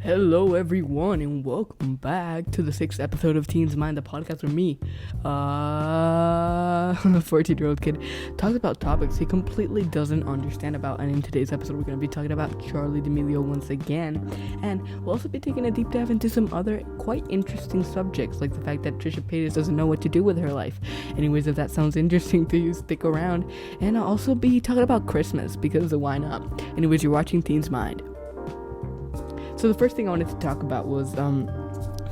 Hello everyone and welcome back to the 6th episode of Teens Mind, the podcast where me, 14-year-old kid, talks about topics he completely doesn't understand about. And in today's episode we're going to be talking about Charlie Damelio once again, and we'll also be taking a deep dive into some other quite interesting subjects, like the fact that Trisha Paytas doesn't know what to do with her life. Anyways, if that sounds interesting to you, stick around. And I'll also be talking about Christmas, because why not? Anyways, you're watching Teens Mind. So the first thing I wanted to talk about was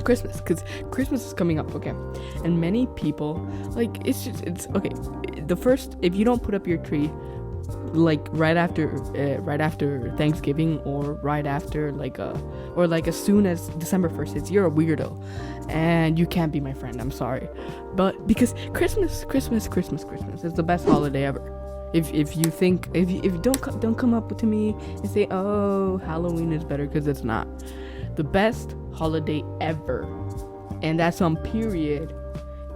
Christmas, because Christmas is coming up, okay? And many people, like, it's okay. If you don't put up your tree, like right after Thanksgiving, or right after as soon as December 1st, you're a weirdo, and you can't be my friend. I'm sorry, but because Christmas is the best holiday ever. If you don't come up to me and say, oh, Halloween is better, because it's not. The best holiday ever, and that's on period,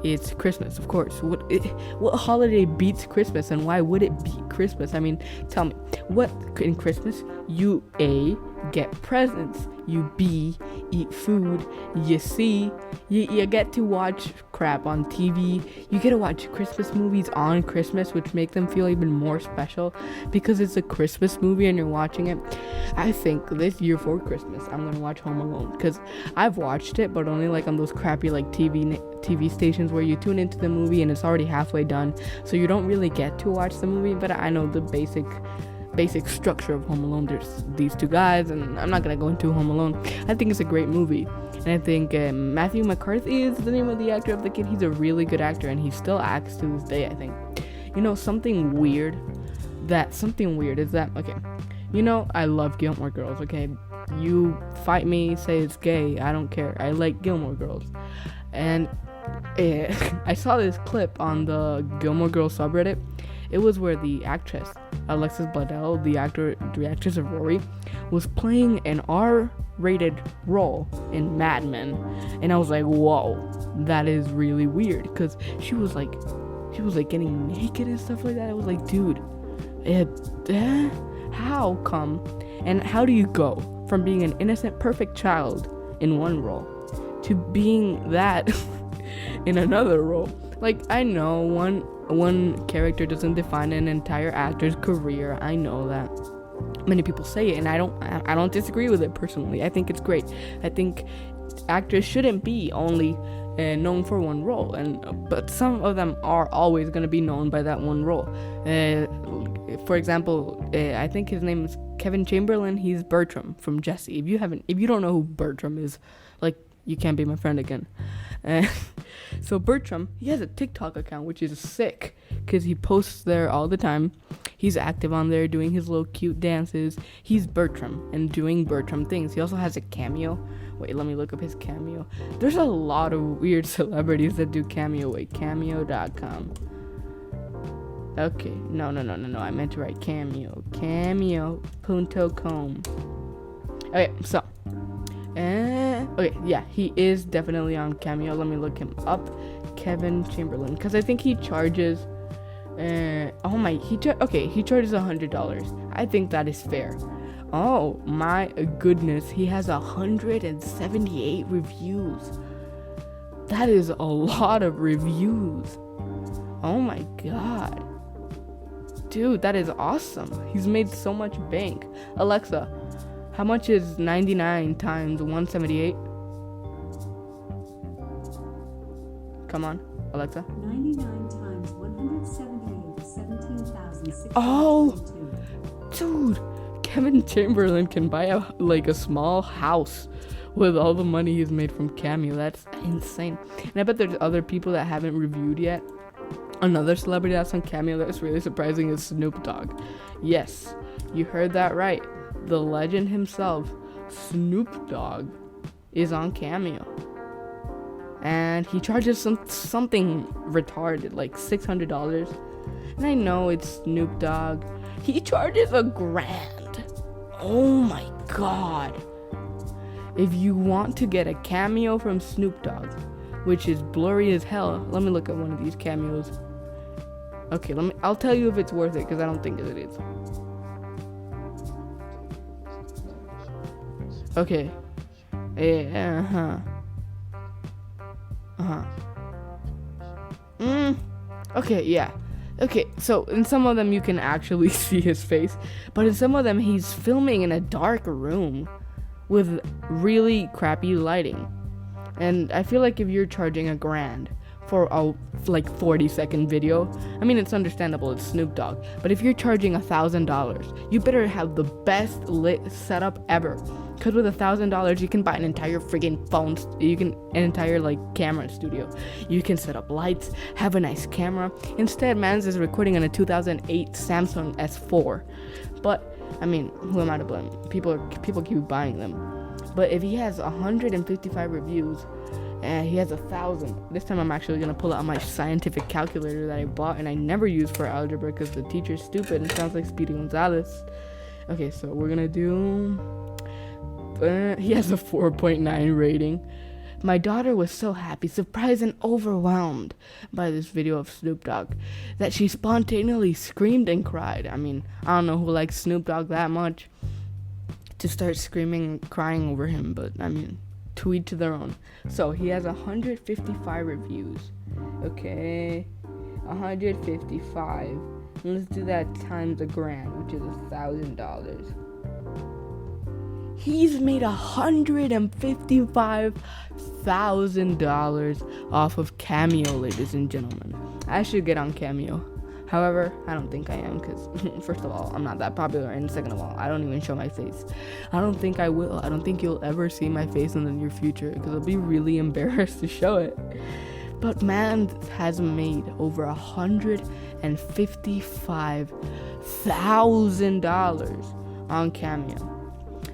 it's Christmas, of course. What holiday beats Christmas, and why would it beat Christmas? I mean, tell me, what in Christmas you A, get presents, you B, eat food, you C, you get to watch crap on TV, you get to watch Christmas movies on Christmas, which make them feel even more special because it's a Christmas movie and you're watching it. I think this year for Christmas I'm gonna watch Home Alone, because I've watched it, but only like on those crappy like TV stations where you tune into the movie and it's already halfway done, so you don't really get to watch the movie. But I know the basic structure of Home Alone. There's these two guys, and I'm not gonna go into Home Alone. I think it's a great movie, and I think Matthew McCarthy is the name of the actor of the kid. He's a really good actor, and he still acts to this day, I think. Something weird is that, okay, I love Gilmore Girls, okay? You fight me, say it's gay, I don't care. I like Gilmore Girls. And I saw this clip on the Gilmore Girls subreddit. It was where the actress Alexis Bledel, the actress of Rory, was playing an R-rated role in Mad Men, and I was like, whoa, that is really weird, because she was like getting naked and stuff like that. I was like, dude, how come, and how do you go from being an innocent, perfect child in one role to being that in another role? Like, I know one character doesn't define an entire actor's career. I know that. Many people say it, and I don't disagree with it personally. I think it's great. I think actors shouldn't be only known for one role, but some of them are always going to be known by that one role. For example, I think his name is Kevin Chamberlain. He's Bertram from Jessie. If you don't know who Bertram is, like, you can't be my friend again. So Bertram, he has a TikTok account, which is sick, because he posts there all the time. He's active on there, doing his little cute dances. He's Bertram and doing Bertram things. He also has a cameo. Wait, let me look up his cameo. There's a lot of weird celebrities that do cameo. Wait, cameo.com. Okay, no, I meant to write cameo. Cameo.com. Okay, so okay, yeah, he is definitely on Cameo. Let me look him up. Kevin Chamberlain, because I think he charges he charges $100. I think that is fair. Oh my goodness, he has 178 reviews. That is a lot of reviews. Oh my god, dude, that is awesome. He's made so much bank. Alexa, how much is 99 times 178? Come on, Alexa. 99 times 178 is 17,642. Oh, dude, Kevin Chamberlain can buy a small house with all the money he's made from Cameo. That's insane. And I bet there's other people that haven't reviewed yet. Another celebrity that's on Cameo that's really surprising is Snoop Dogg. Yes, you heard that right. The legend himself, Snoop Dogg, is on Cameo, and he charges something retarded, like $600. And I know it's Snoop Dogg. He charges $1,000. Oh my god! If you want to get a cameo from Snoop Dogg, which is blurry as hell, let me look at one of these cameos. Okay, I'll tell you if it's worth it, because I don't think it is. Okay, Okay, yeah. Okay, so in some of them you can actually see his face, but in some of them he's filming in a dark room with really crappy lighting. And I feel like if you're charging $1,000 for a 40-second video, I mean, it's understandable, it's Snoop Dogg, but if you're charging $1,000, you better have the best lit setup ever, because with $1,000 you can buy an entire friggin' phone, an entire camera studio. You can set up lights, have a nice camera. Instead, man's is recording on a 2008 Samsung S4. But I mean, who am I to blame? People keep buying them. But if he has 155 reviews and he has 1,000, this time I'm actually gonna pull out my scientific calculator that I bought and I never use for algebra because the teacher's stupid and sounds like Speedy Gonzalez. Okay, so we're gonna do. He has a 4.9 rating. My daughter was so happy, surprised, and overwhelmed by this video of Snoop Dogg that she spontaneously screamed and cried. I mean, I don't know who likes Snoop Dogg that much to start screaming and crying over him, but I mean, to each their own. So he has 155 reviews. Okay, 155. Let's do that times $1,000, which is $1,000. He's made $155,000 off of Cameo, ladies and gentlemen. I should get on Cameo. However, I don't think I am because, first of all, I'm not that popular, and second of all, I don't even show my face. I don't think I will. I don't think you'll ever see my face in the near future because I'll be really embarrassed to show it. But man has made over $155,000 on Cameo.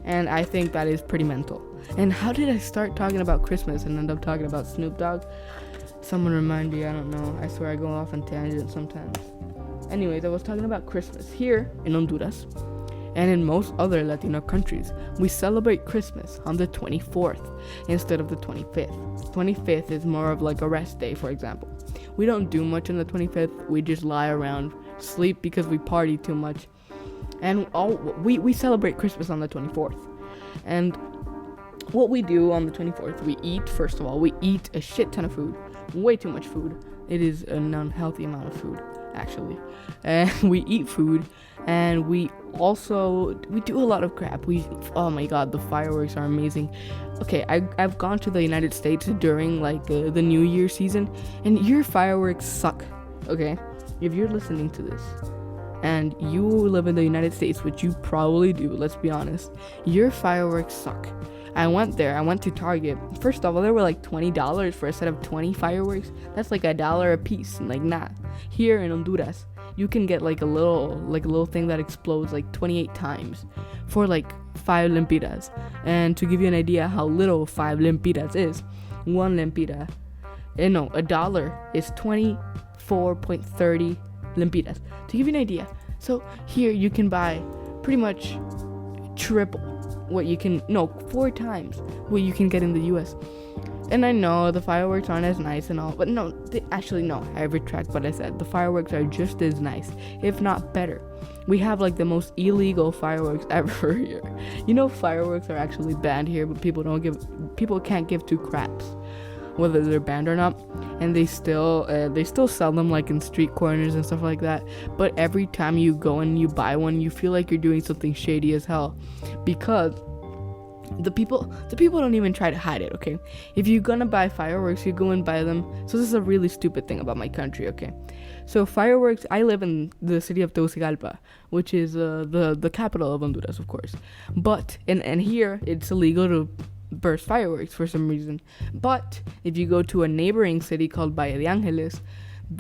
And I think that is pretty mental. And how did I start talking about Christmas and end up talking about Snoop Dogg? Someone remind me, I don't know. I swear I go off on tangents sometimes. Anyways, I was talking about Christmas. Here in Honduras, and in most other Latino countries, we celebrate Christmas on the 24th instead of the 25th. 25th is more of like a rest day, for example. We don't do much on the 25th. We just lie around, sleep because we party too much. And we celebrate Christmas on the 24th. And what we do on the 24th, we eat, first of all, we eat a shit ton of food. Way too much food. It is an unhealthy amount of food, actually. And we eat food, and we do a lot of crap. Oh my god, the fireworks are amazing. Okay, I've gone to the United States during the New Year season, and your fireworks suck, okay? If you're listening to this, and you live in the United States, which you probably do, let's be honest, your fireworks suck. I went to Target. First of all, they were $20 for a set of 20 fireworks. That's $1 a piece. Nah. Here in Honduras, you can get a little thing that explodes 28 times for 5 lempiras. And to give you an idea how little 5 lempiras is, one lempira, $1 is 24.30 lempiras. To give you an idea, so here you can buy pretty much triple what you can, 4 times what you can get in the US. And I know the fireworks aren't as nice and all, but no, I retract what I said. The fireworks are just as nice, if not better. We have the most illegal fireworks ever here. Fireworks are actually banned here, but people can't give two craps whether they're banned or not, and they still sell them in street corners and stuff like that. But every time you go and you buy one, you feel like you're doing something shady as hell, because the people don't even try to hide it, okay? If you're gonna buy fireworks, you go and buy them. So this is a really stupid thing about my country, okay? So fireworks, I live in the city of Tegucigalpa, which is the capital of Honduras, of course. But and here it's illegal to burst fireworks for some reason. But if you go to a neighboring city called Valle de Angeles,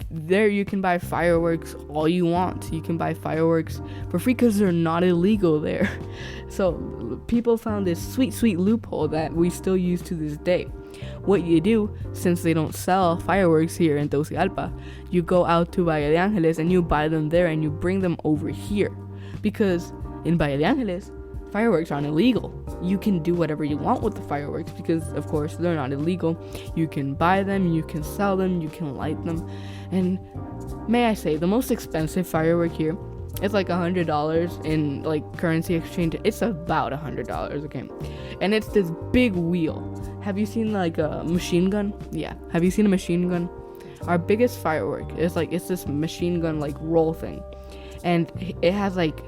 there you can buy fireworks all you want. You can buy fireworks for free because they're not illegal there. So people found this sweet loophole that we still use to this day. What you do, since they don't sell fireworks here in Tegucigalpa, you go out to Valle de Angeles and you buy them there and you bring them over here, because in Valle de Angeles fireworks aren't illegal. You can do whatever you want with the fireworks because, of course, they're not illegal. You can buy them, you can sell them, you can light them. And may I say, the most expensive firework here It's like $100 in like currency exchange. It's about $100, okay? And it's this big wheel. Have you seen like a machine gun? Yeah. Have you seen a machine gun? Our biggest firework is like, it's this machine gun like roll thing, and it has like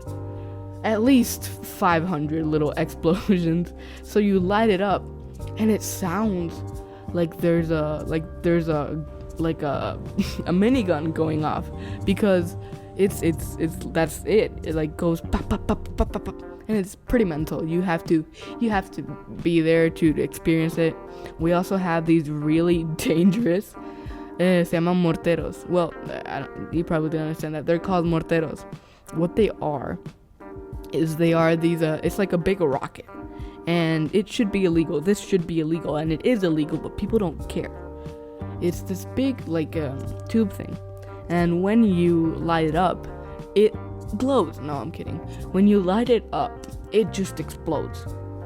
at least 500 little explosions. So you light it up, and it sounds like there's a a minigun going off, because it's that's it. It like goes pop pop pop pop pop pop, and it's pretty mental. You have to be there to experience it. We also have these really dangerous se llaman morteros. Well, you probably didn't understand that. They're called morteros. What they are is they are these it's like a big rocket, and it should be illegal. This should be illegal, and it is illegal, but people don't care. It's this big like tube thing, and when you light it up, it glows. No, I'm kidding. When you light it up, it just explodes.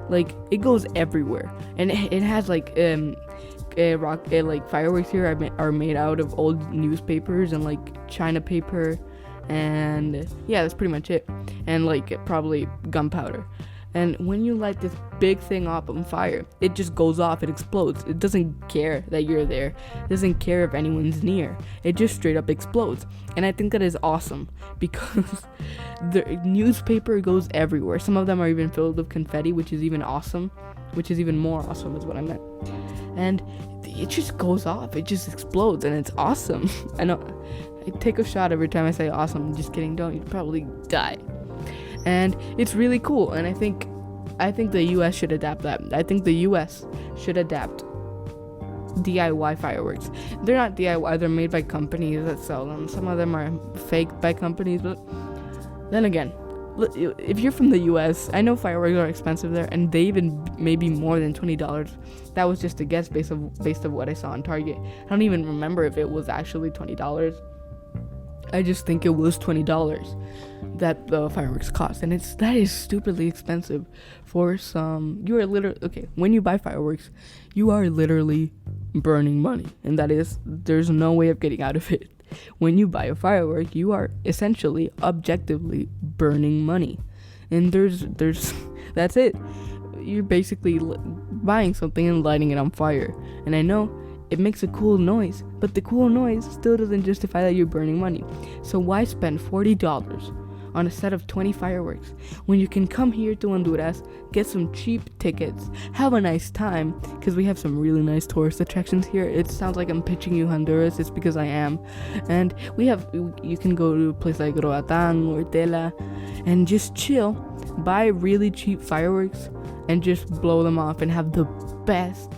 Like, it goes everywhere, and it has like like fireworks here are made out of old newspapers and like China paper, and yeah, that's pretty much it, and like probably gunpowder. And when you light this big thing up on fire, it just goes off. It explodes. It doesn't care that you're there. It doesn't care if anyone's near. It just straight up explodes. And I think that is awesome, because the newspaper goes everywhere. Some of them are even filled with confetti, which is even awesome. Which is even more awesome is what I meant. And it just goes off. It just explodes, and it's awesome. I know. I take a shot every time I say awesome. Just kidding. Don't. You'd probably die. And it's really cool, and I think the US should adapt that. I think the US should adapt DIY fireworks. They're not DIY, they're made by companies that sell them. Some of them are faked by companies, but then again, if you're from the US, I know fireworks are expensive there, and they even maybe more than $20. That was just a guess based of what I saw on Target. I don't even remember if it was actually $20. I just think it was $20 that the fireworks cost, and that is stupidly expensive for some. You are literally, okay, when you buy fireworks, you are literally burning money, and there's no way of getting out of it. When you buy a firework, you are essentially objectively burning money, and there's that's it. You're basically buying something and lighting it on fire. And I know it makes a cool noise, but the cool noise still doesn't justify that you're burning money. So why spend $40 on a set of 20 fireworks when you can come here to Honduras, get some cheap tickets, have a nice time, because we have some really nice tourist attractions here. It sounds like I'm pitching you Honduras. It's because I am. And you can go to a place like Roatán or Tela and just chill, buy really cheap fireworks, and just blow them off and have the best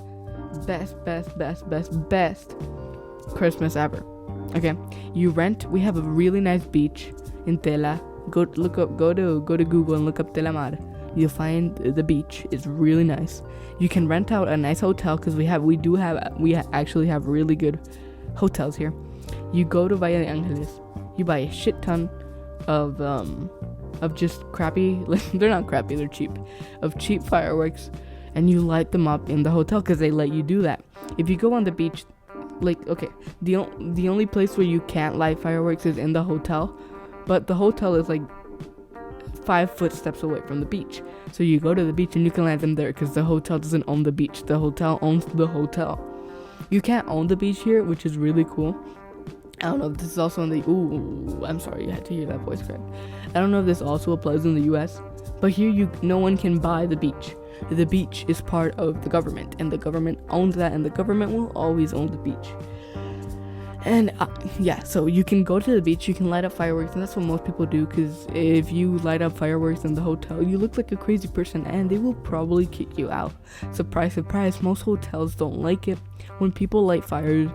Christmas ever. Okay, we have a really nice beach in Tela. Go to Google and look up Tela Mar. You'll find the beach is really nice. You can rent out a nice hotel, because we actually have really good hotels here. You go to Valle de Angeles, you buy a shit ton of just crappy, they're not crappy, they're cheap, of cheap fireworks, and you light them up in the hotel, because they let you do that. If you go on the beach, like, okay, the only place where you can't light fireworks is in the hotel, but the hotel is like 5 footsteps away from the beach. So you go to the beach and you can light them there, because the hotel doesn't own the beach. The hotel owns the hotel. You can't own the beach here, which is really cool. I don't know if this is also in the... Ooh, I'm sorry, you had to hear that voice crack. I don't know if this also applies in the US, but here no one can buy the beach. The beach is part of the government, and the government owns that, and the government will always own the beach. And so you can go to the beach, you can light up fireworks, and that's what most people do, because if you light up fireworks in the hotel, you look like a crazy person, and they will probably kick you out. Surprise, surprise, most hotels don't like it when people light fires,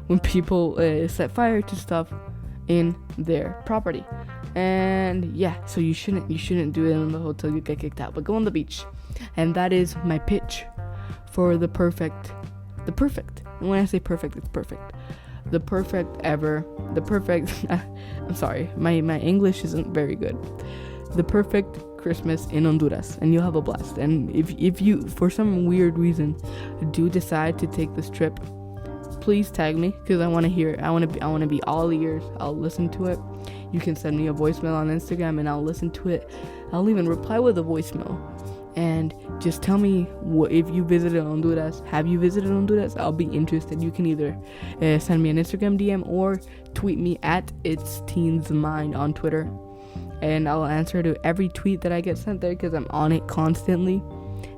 when people set fire to stuff in their property. And yeah, so you shouldn't do it in the hotel, you get kicked out, but go on the beach. And that is my pitch for the perfect, and when I say perfect, it's perfect. The perfect I'm sorry, my English isn't very good. The perfect Christmas in Honduras, and you'll have a blast. And if you, for some weird reason, do decide to take this trip, please tag me because I want to hear it. I want to be all ears. I'll listen to it. You can send me a voicemail on Instagram and I'll listen to it. I'll even reply with a voicemail. And just tell me if you visited Honduras. Have you visited Honduras? I'll be interested. You can either send me an Instagram DM or tweet me at It's Teens Mind on Twitter. And I'll answer to every tweet that I get sent there because I'm on it constantly.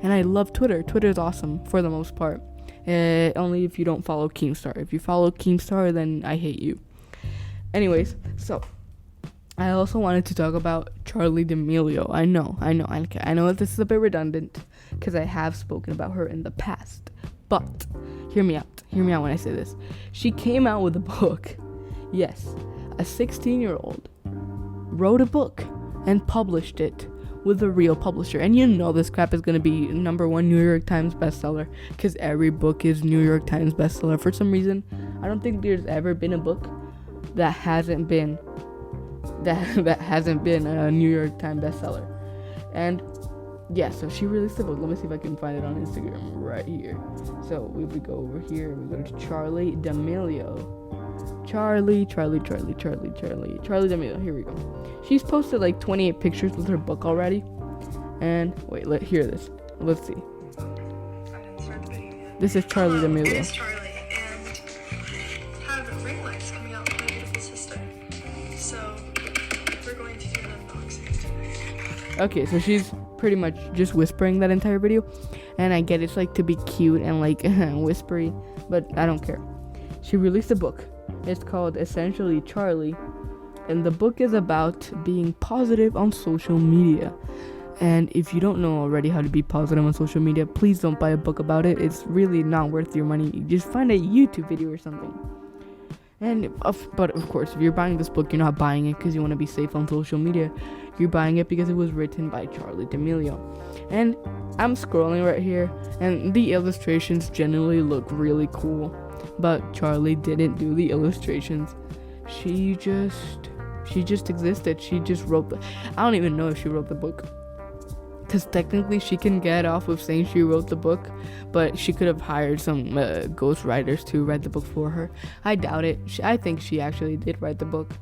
And I love Twitter. Twitter is awesome for the most part. Only if you don't follow Keemstar. If you follow Keemstar, then I hate you. Anyways, so I also wanted to talk about Charli D'Amelio. I know that this is a bit redundant because I have spoken about her in the past. But hear me out when I say this. She came out with a book. Yes, a 16-year-old wrote a book and published it with a real publisher. And you know this crap is going to be #1 New York Times bestseller because every book is New York Times bestseller for some reason. I don't think there's ever been a book that hasn't been a New York Times bestseller. And yeah, so she released a book. Let me see if I can find it on Instagram right here. So we go over here, we go to Charli D'Amelio. Charli D'Amelio. Here we go. She's posted like 28 pictures with her book already. And wait, hear this. Let's see. This is Charli D'Amelio. It is Charli, and have ring lights coming out with my beautiful sister. So we're going to do an unboxing today. Okay, so she's pretty much just whispering that entire video, and I get it's like to be cute and like whispery, but I don't care. She released a book. It's called Essentially Charli, and the book is about being positive on social media. And if you don't know already how to be positive on social media, please don't buy a book about it. It's really not worth your money. You just find a YouTube video or something. But of course, if you're buying this book, you're not buying it because you want to be safe on social media. You're buying it because it was written by Charli D'Amelio. And I'm scrolling right here, and the illustrations generally look really cool. But Charli didn't do the illustrations. She just existed. She just wrote I don't even know if she wrote the book, because technically she can get off with saying she wrote the book, but she could have hired some ghost writers to write the book for her. I doubt it. I think she actually did write the book.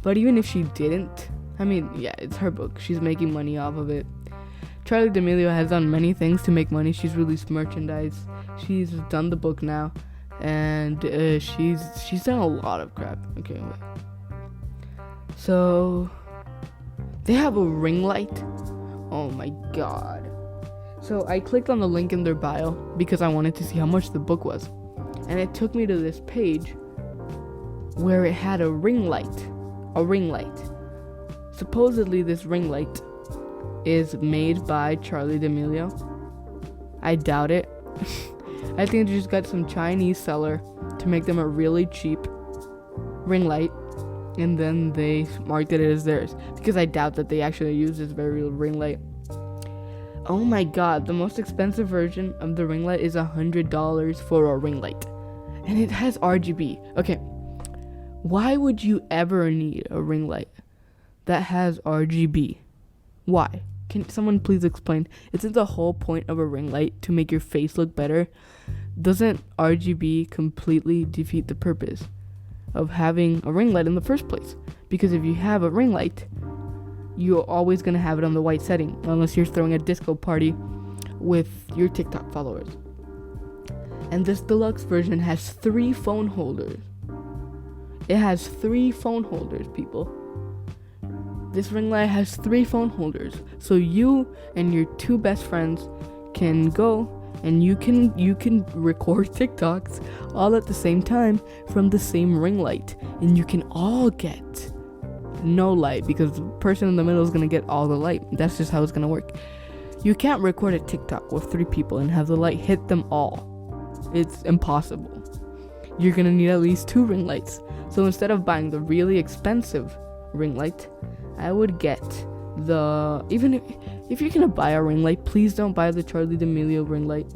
But even if she didn't, I mean, yeah, it's her book. She's making money off of it. Charli D'Amelio has done many things to make money. She's released merchandise. She's done the book now. And she's done a lot of crap. Okay, wait. So they have a ring light. Oh my god. So I clicked on the link in their bio because I wanted to see how much the book was. And it took me to this page where it had a ring light. A ring light. Supposedly this ring light is made by Charli D'Amelio. I doubt it. I think they just got some Chinese seller to make them a really cheap ring light, and then they marketed it as theirs, because I doubt that they actually use this very real ring light. Oh my god, the most expensive version of the ring light is $100 for a ring light, and it has RGB. Okay, why would you ever need a ring light that has RGB? Why? Can someone please explain? Isn't the whole point of a ring light to make your face look better? Doesn't RGB completely defeat the purpose of having a ring light in the first place? Because if you have a ring light, you're always going to have it on the white setting, unless you're throwing a disco party with your TikTok followers. And this deluxe version has 3 phone holders. It has 3 phone holders, people. This ring light has 3 phone holders, so you and your 2 best friends can go and you can record TikToks all at the same time from the same ring light, and you can all get no light because the person in the middle is gonna get all the light. That's just how it's gonna work. You can't record a TikTok with 3 people and have the light hit them all. It's impossible. You're gonna need at least 2 ring lights. So instead of buying the really expensive ring light, I would get even if you're gonna buy a ring light, please don't buy the Charli D'Amelio ring light.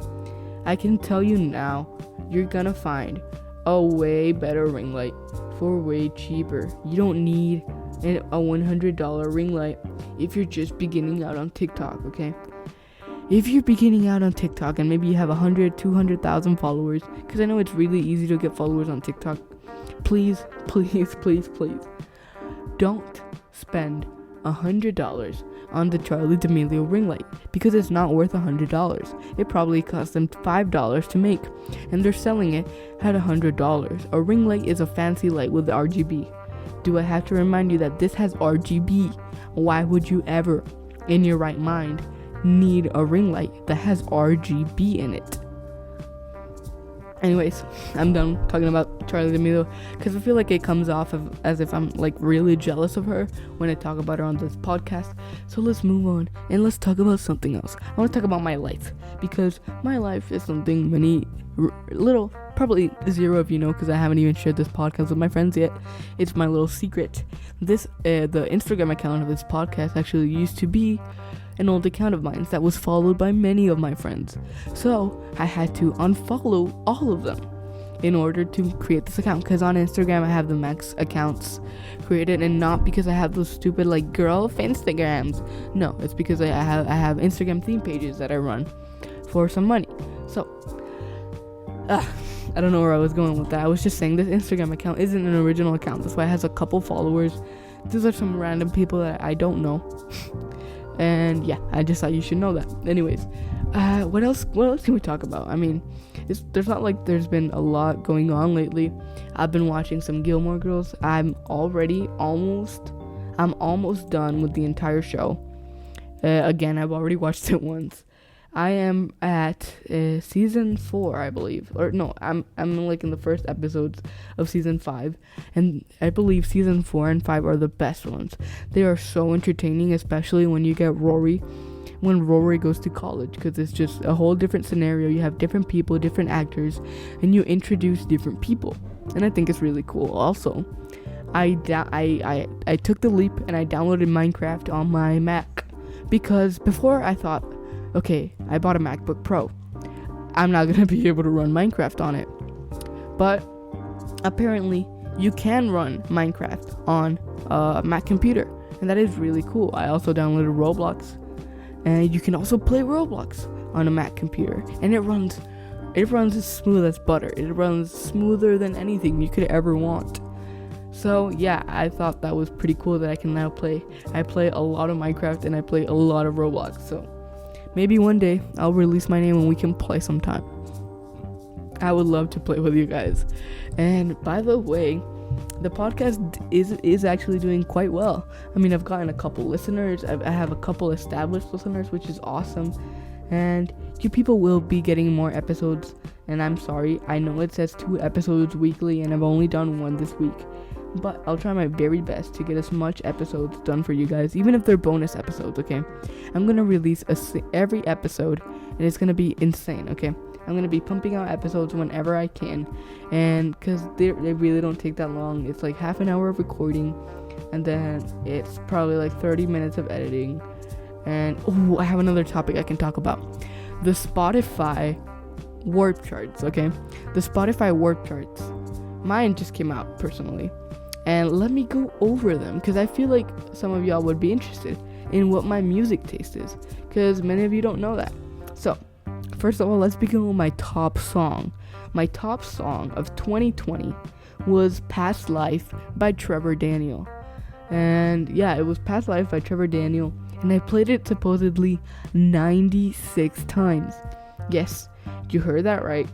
I can tell you now, you're gonna find a way better ring light for way cheaper. You don't need a $100 ring light if you're just beginning out on TikTok, okay? if you're beginning out on TikTok and maybe you have 100, 200,000 followers, because I know it's really easy to get followers on TikTok, please, please, please, please, don't spend $100 on the Charli D'Amelio ring light, because it's not worth $100. It probably cost them $5 to make, and they're selling it at $100. A ring light is a fancy light with RGB. Do I have to remind you that this has RGB? Why would you ever, in your right mind, need a ring light that has RGB in it? Anyways, I'm done talking about Charli D'Amelio, because I feel like it comes off as if I'm like really jealous of her when I talk about her on this podcast. So let's move on and let's talk about something else. I want to talk about my life, because my life is something probably zero of you know, because I haven't even shared this podcast with my friends yet. It's my little secret. The Instagram account of this podcast actually used to be an old account of mine that was followed by many of my friends. So I had to unfollow all of them in order to create this account, because on Instagram I have the max accounts created, and not because I have those stupid like girl Instagrams. No, it's because I have Instagram theme pages that I run for some money. So I don't know where I was going with that. I was just saying this Instagram account isn't an original account. That's why it has a couple followers. These are some random people that I don't know. And yeah, I just thought you should know that. Anyways, what else can we talk about? I mean, there's not like there's been a lot going on lately. I've been watching some Gilmore Girls. I'm almost done with the entire show. Again, I've already watched it once. I am at season 4, I believe, or no, I'm like in the first episodes of season 5, and I believe season 4 and 5 are the best ones. They are so entertaining, especially when you get when Rory goes to college, because it's just a whole different scenario. You have different people, different actors, and you introduce different people, and I think it's really cool. Also, I took the leap and I downloaded Minecraft on my Mac, because before I thought, okay, I bought a MacBook Pro, I'm not gonna be able to run Minecraft on it. But apparently you can run Minecraft on a Mac computer, and that is really cool. I also downloaded Roblox, and you can also play Roblox on a Mac computer, and it runs as smooth as butter. It runs smoother than anything you could ever want. So yeah, I thought that was pretty cool that I can now play. I play a lot of Minecraft and I play a lot of Roblox, so maybe one day I'll release my name and we can play sometime. I would love to play with you guys. And by the way, the podcast is actually doing quite well. I mean, I've gotten a couple listeners. I have a couple established listeners, which is awesome. And you people will be getting more episodes. And I'm sorry, I know it says 2 episodes weekly and I've only done 1 this week. But I'll try my very best to get as much episodes done for you guys, even if they're bonus episodes, okay? I'm gonna release every episode, and it's gonna be insane, okay? I'm gonna be pumping out episodes whenever I can, and because they really don't take that long. It's like half an hour of recording, and then it's probably like 30 minutes of editing. And I have another topic I can talk about: the Spotify Warp Charts, okay? The Spotify Warp Charts. Mine just came out personally. And let me go over them, because I feel like some of y'all would be interested in what my music taste is, because many of you don't know that. So, first of all, let's begin with my top song. My top song of 2020 was Past Life by Trevor Daniel. And yeah, it was Past Life by Trevor Daniel, and I played it supposedly 96 times. Yes, you heard that right.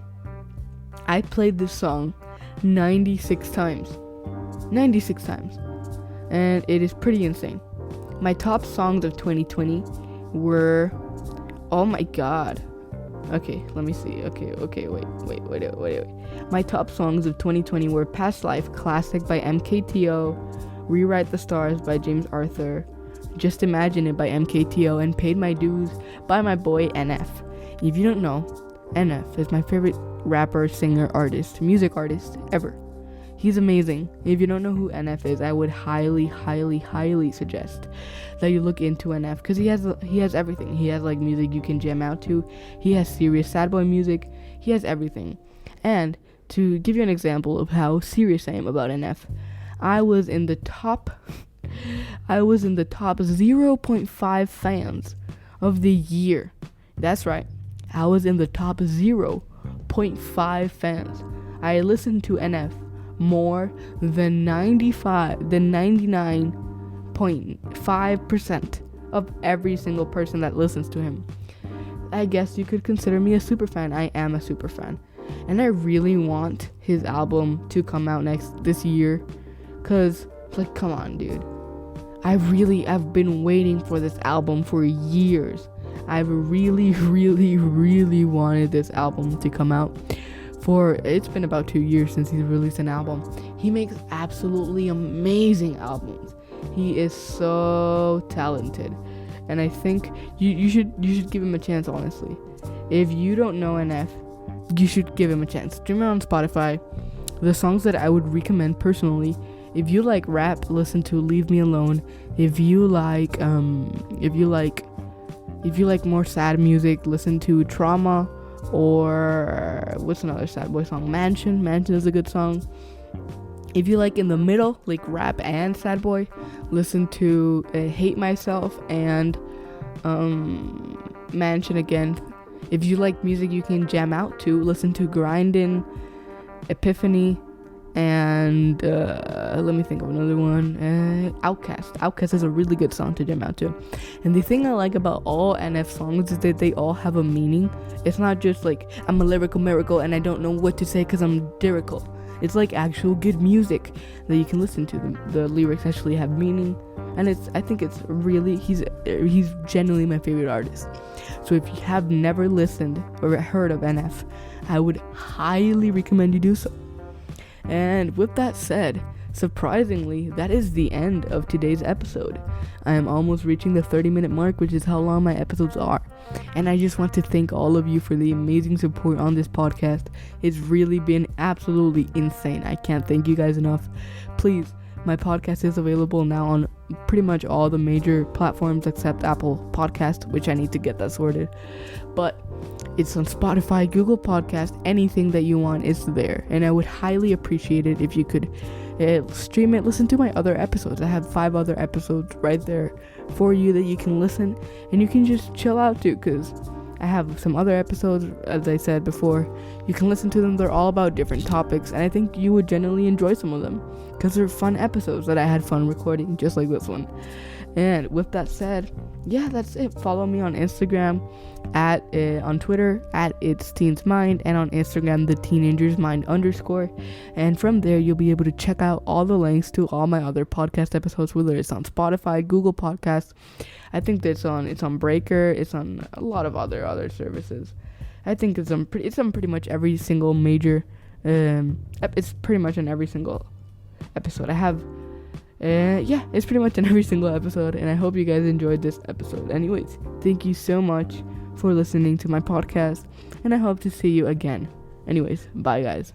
I played this song 96 times. 96 times. And it is pretty insane. My top songs of 2020 were, oh my god. Okay, let me see. Okay, wait. My top songs of 2020 were Past Life Classic by MKTO, Rewrite the Stars by James Arthur, Just Imagine It by MKTO, and Paid My Dues by my boy NF. If you don't know, NF is my favorite rapper, singer, artist, music artist ever. He's amazing. If you don't know who NF is, I would highly suggest that you look into NF, because he has everything. He has like music you can jam out to. He has serious sad boy music. He has everything. And to give you an example of how serious I am about NF, I was in the top 0.5 fans of the year That's right. I was in the top 0.5 fans. I listened to NF more than 99.5% of every single person that listens to him. I guess you could consider me a super fan. I am a super fan. And I really want his album to come out this year. Cause, like, come on, dude. I've been waiting for this album for years. I've really, really, really wanted this album to come out. It's been about 2 years since he's released an album. He makes absolutely amazing albums. He is so talented. And I think you should give him a chance, honestly. If you don't know NF, you should give him a chance. Stream it on Spotify. The songs that I would recommend personally, if you like rap, listen to Leave Me Alone. If you like more sad music, listen to Trauma, or what's another sad boy song? Mansion is a good song. If you like in the middle, like rap and sad boy, listen to Hate Myself and Mansion again. If you like music you can jam out to, listen to Grindin', Epiphany, and let me think of another one. Outcast is a really good song to jam out to. And the thing I like about all NF songs is that they all have a meaning. It's not just like I'm a lyrical miracle and I don't know what to say because I'm lyrical. It's like actual good music that you can listen to. The lyrics actually have meaning, and I think it's really he's genuinely my favorite artist. So if you have never listened or heard of NF, I would highly recommend you do so. And with that said, surprisingly, that is the end of today's episode. I am almost reaching the 30-minute mark, which is how long my episodes are. And I just want to thank all of you for the amazing support on this podcast. It's really been absolutely insane. I can't thank you guys enough. Please, my podcast is available now on pretty much all the major platforms except Apple Podcast, which I need to get that sorted. But it's on Spotify, Google Podcast, anything that you want is there. And I would highly appreciate it if you could stream it, listen to my other episodes. I have 5 other episodes right there for you that you can listen and you can just chill out to, because I have some other episodes, as I said before. You can listen to them. They're all about different topics, and I think you would genuinely enjoy some of them because they're fun episodes that I had fun recording, just like this one. And with that said, yeah, that's it. Follow me on Instagram, on Twitter @itsteensmind, and on Instagram @theteenagersmind_. And from there you'll be able to check out all the links to all my other podcast episodes, whether it's on Spotify, Google Podcasts. I think that it's on Breaker, it's on a lot of other services. I think it's on pretty much every single major it's pretty much on every single episode. I have it's pretty much in every single episode, and I hope you guys enjoyed this episode. Anyways, thank you so much for listening to my podcast, and I hope to see you again. Anyways, bye guys.